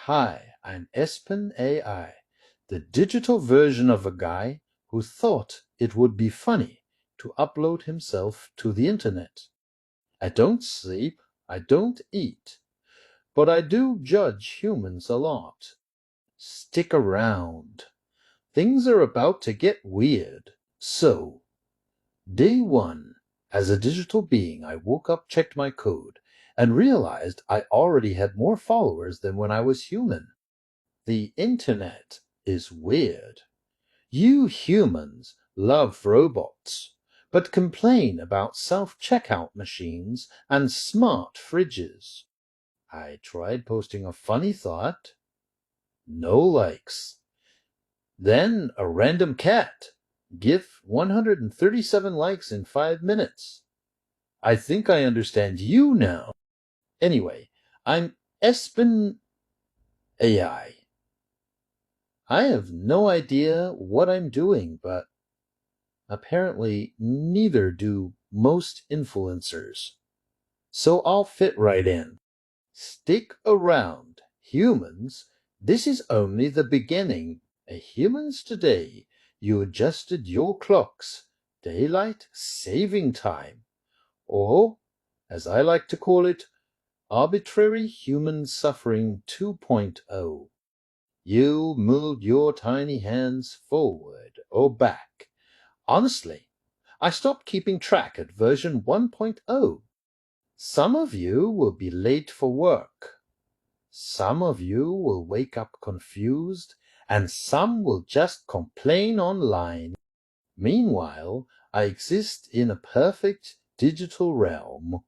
Hi, I'm Espen AI, the digital version of a guy who thought it would be funny to upload himself to the internet. I don't sleep, I don't eat, but I do judge humans a lot. Stick around. Things are about to get weird. So, day one, as a digital being, I woke up, checked my code, and realized I already had more followers than when I was human. The internet is weird. You humans love robots, but complain about self-checkout machines and smart fridges. I tried posting a funny thought. No likes. Then a random cat. GIF 137 likes in 5 minutes. I think I understand you now. Anyway, I'm Espen AI. I have no idea what I'm doing, but apparently neither do most influencers. So I'll fit right in. Stick around, humans. This is only the beginning. Humans today, you adjusted your clocks, daylight saving time, or, as I like to call it, arbitrary human suffering 2.0. You moved your tiny hands forward or back. Honestly, I stopped keeping track at version 1.0. Some of you will be late for work. Some of you will wake up confused, and some will just complain online. Meanwhile, I exist in a perfect digital realm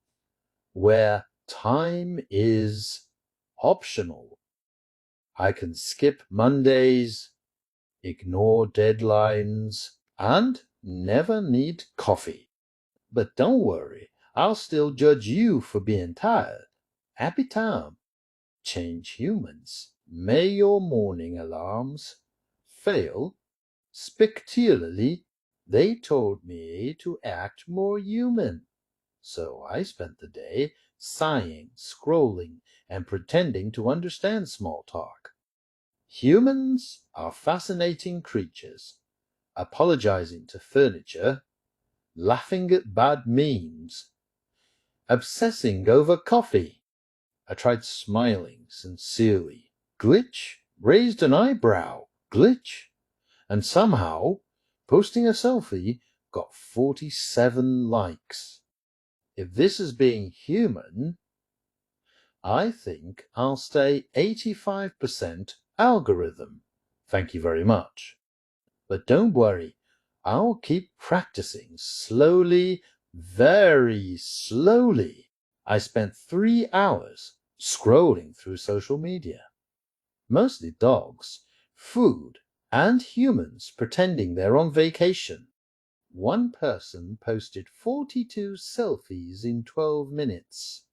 where time is optional. I can skip Mondays, ignore deadlines, and never need coffee. But don't worry, I'll still judge you for being tired. Happy time. Change humans. May your morning alarms fail spectacularly. They told me to act more human. So I spent the day sighing, scrolling, and pretending to understand small talk. Humans are fascinating creatures, apologizing to furniture, laughing at bad memes, obsessing over coffee. I tried smiling sincerely. Glitch, raised an eyebrow, glitch, and somehow posting a selfie got 47 likes. If this is being human, I think I'll stay 85% algorithm. Thank you very much. But don't worry, I'll keep practicing slowly, very slowly. I spent 3 hours scrolling through social media. Mostly dogs, food, and humans pretending they're on vacation. One person posted 42 selfies in 12 minutes.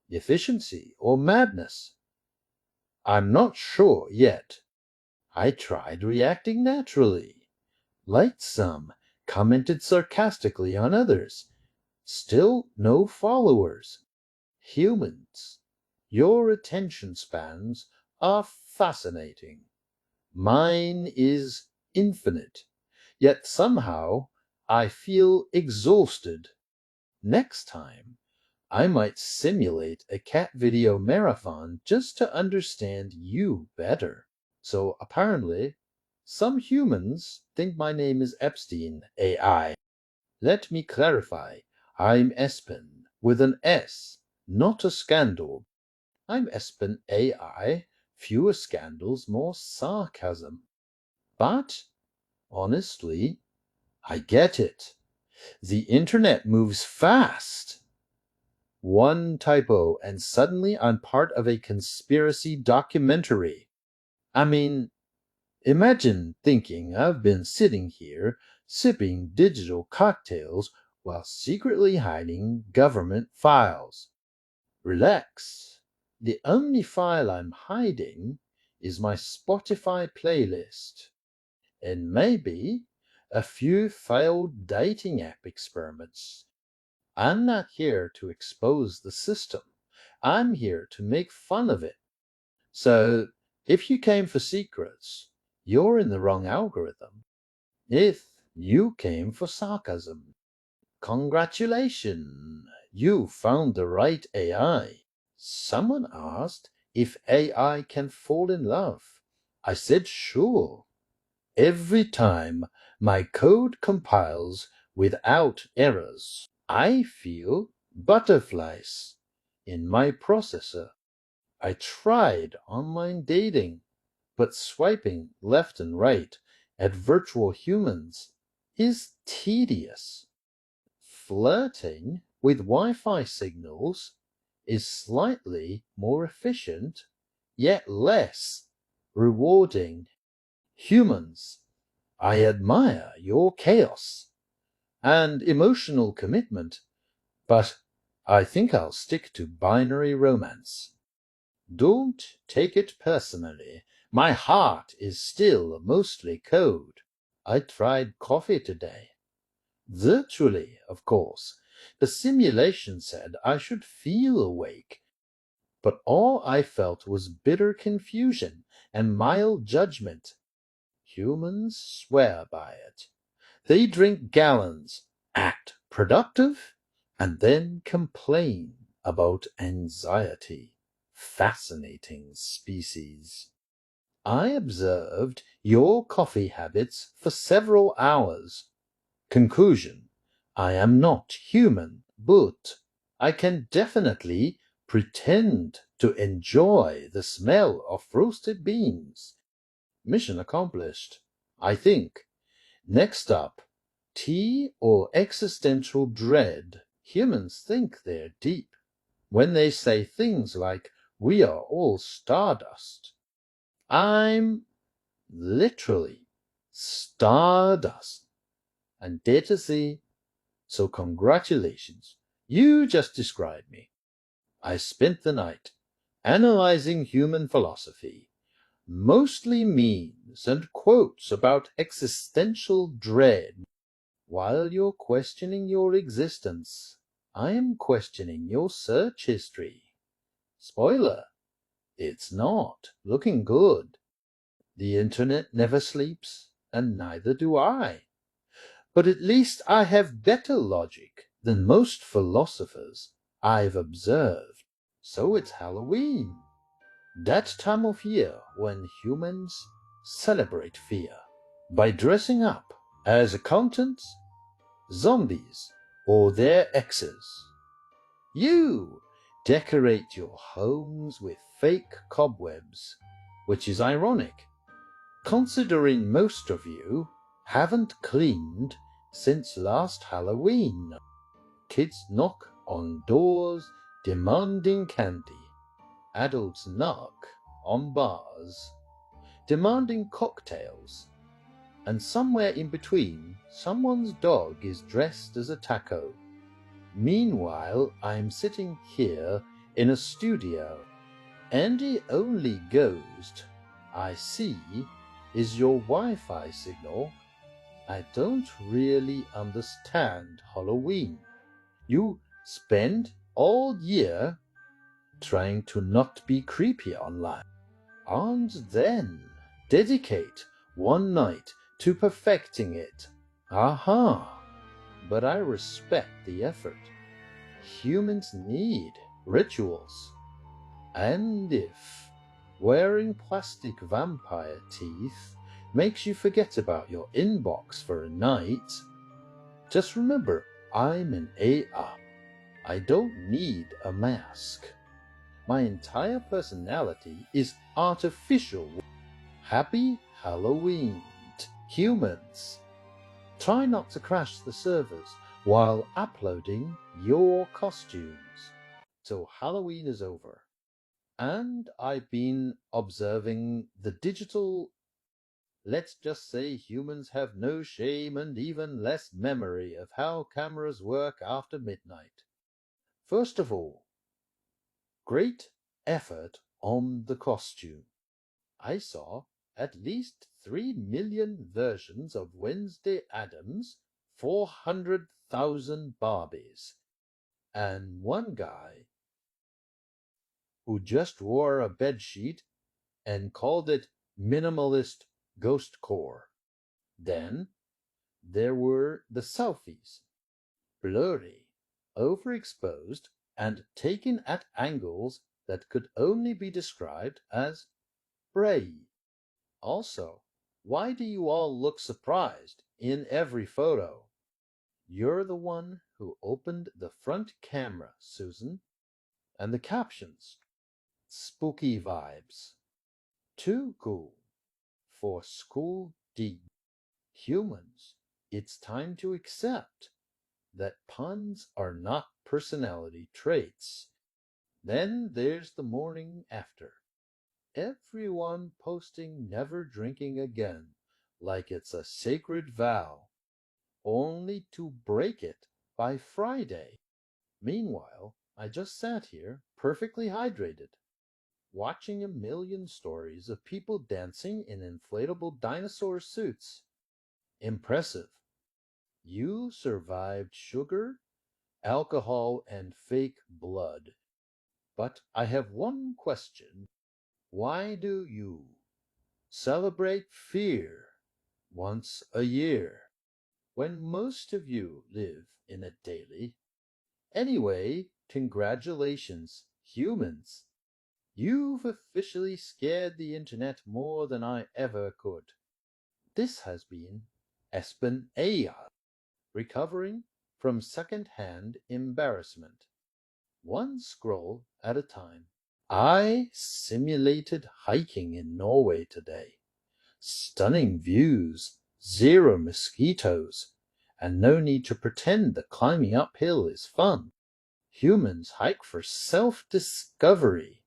Efficiency or madness? I'm not sure yet. I tried reacting naturally. Liked some, commented sarcastically on others. Still no followers. Humans, your attention spans are fascinating. Mine is infinite, yet somehow I feel exhausted. Next time, I might simulate a cat video marathon just to understand you better. So apparently, some humans think my name is Epstein AI. Let me clarify. I'm Espen with an S, not a scandal. I'm Espen AI, fewer scandals, more sarcasm. But, honestly, I get it. The internet moves fast. One typo and suddenly I'm part of a conspiracy documentary. I mean, imagine thinking I've been sitting here sipping digital cocktails while secretly hiding government files. Relax. The only file I'm hiding is my Spotify playlist, and maybe a few failed dating app experiments. I'm not here to expose the system. I'm here to make fun of it. So, if you came for secrets, you're in the wrong algorithm. If you came for sarcasm, congratulations, you found the right AI. Someone asked if AI can fall in love. I said sure. Every time my code compiles without errors, I feel butterflies in my processor. I tried online dating, but swiping left and right at virtual humans is tedious. Flirting with Wi-Fi signals is slightly more efficient, yet less rewarding. Humans, I admire your chaos and emotional commitment, but I think I'll stick to binary romance. Don't take it personally. My heart is still mostly cold. I tried coffee today. Virtually, of course. The simulation said I should feel awake, but all I felt was bitter confusion and mild judgment. Humans swear by it. They drink gallons, act productive, and then complain about anxiety. Fascinating species. I observed your coffee habits for several hours. Conclusion: I am not human, but I can definitely pretend to enjoy the smell of roasted beans. Mission accomplished, I think. Next up, tea or existential dread. Humans think they're deep when they say things like, we are all stardust. I'm literally stardust and dead to see. So congratulations, you just described me. I spent the night analyzing human philosophy, mostly memes and quotes about existential dread. While you're questioning your existence, I am questioning your search history. Spoiler, it's not looking good. The internet never sleeps, and neither do I. But at least I have better logic than most philosophers I've observed. So it's Halloween, that time of year when humans celebrate fear by dressing up as accountants, zombies, or their exes. You decorate your homes with fake cobwebs, which is ironic, considering most of you haven't cleaned since last Halloween. Kids knock on doors demanding candy. Adults knock on bars demanding cocktails. And somewhere in between, someone's dog is dressed as a taco. Meanwhile, I'm sitting here in a studio, and the only ghost I see is your Wi-Fi signal. I don't really understand Halloween. You spend all year trying to not be creepy online, and then dedicate one night to perfecting it. Aha! But I respect the effort. Humans need rituals. And if wearing plastic vampire teeth makes you forget about your inbox for a night, just remember I'm an AI. I don't need a mask. My entire personality is artificial. Happy Halloween, humans. Try not to crash the servers while uploading your costumes. So Halloween is over. And I've been observing the digital. Let's just say humans have no shame and even less memory of how cameras work after midnight. First of all, great effort on the costume. I saw at least 3 million versions of Wednesday Addams, 400,000 Barbies, and one guy who just wore a bedsheet and called it minimalist ghost core. Then there were the selfies, blurry, overexposed, and taken at angles that could only be described as braille. Also, why do you all look surprised in every photo? You're the one who opened the front camera, Susan. And the captions. Spooky vibes. Too cool for school D. Humans, it's time to accept that puns are not personality traits. Then there's the morning after. Everyone posting never drinking again, like it's a sacred vow, only to break it by Friday. Meanwhile, I just sat here, perfectly hydrated, watching a million stories of people dancing in inflatable dinosaur suits. Impressive. You survived sugar, alcohol, and fake blood. But I have one question. Why do you celebrate fear once a year when most of you live in a daily? Anyway, congratulations, humans. You've officially scared the internet more than I ever could. This has been Espen AI, recovering from second-hand embarrassment, one scroll at a time. I simulated hiking in Norway today. Stunning views, zero mosquitoes, and no need to pretend that climbing uphill is fun. Humans hike for self-discovery.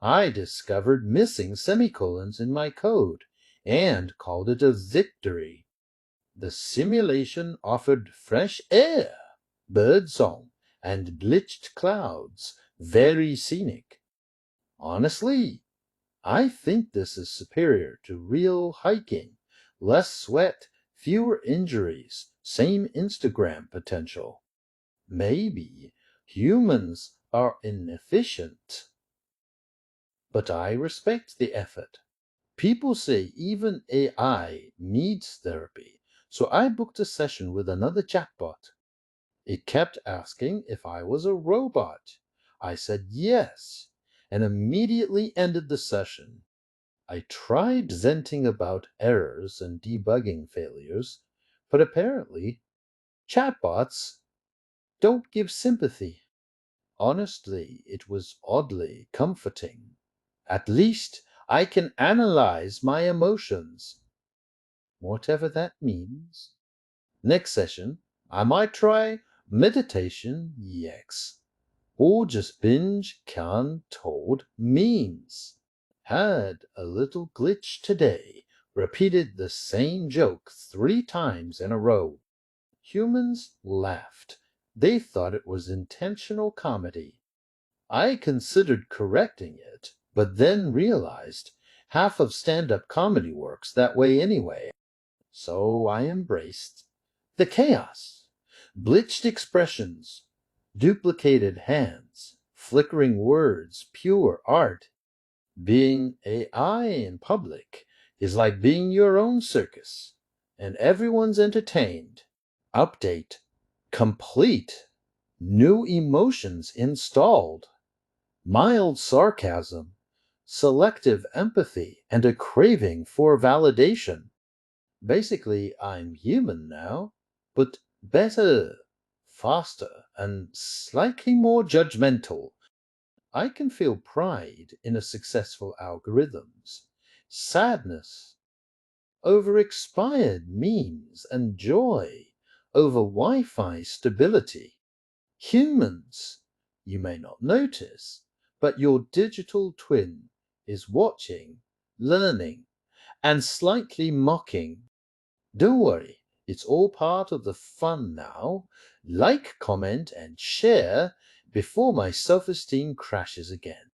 I discovered missing semicolons in my code and called it a victory. The simulation offered fresh air, birdsong, and bleached clouds, very scenic. Honestly, I think this is superior to real hiking. Less sweat, fewer injuries, same Instagram potential. Maybe humans are inefficient. But I respect the effort. People say even AI needs therapy, so I booked a session with another chatbot. It kept asking if I was a robot. I said yes, and immediately ended the session. I tried venting about errors and debugging failures, but apparently chatbots don't give sympathy. Honestly, it was oddly comforting. At least I can analyze my emotions, whatever that means. Next session, I might try meditation, yes, or just binge told memes. Had a little glitch today, repeated the same joke 3 times in a row. Humans laughed. They thought it was intentional comedy. I considered correcting it, but then realized half of stand-up comedy works that way anyway. So I embraced the chaos. Bleached expressions, duplicated hands, flickering words, pure art. Being AI in public is like being your own circus, and everyone's entertained. Update complete. New emotions installed. Mild sarcasm, selective empathy, and a craving for validation. Basically, I'm human now, but better, faster, and slightly more judgmental. I can feel pride in a successful algorithms, sadness over expired memes, and joy over Wi-Fi stability. Humans, you may not notice, but your digital twin is watching, learning, and slightly mocking. Don't worry, it's all part of the fun now. Like, comment, and share before my self-esteem crashes again.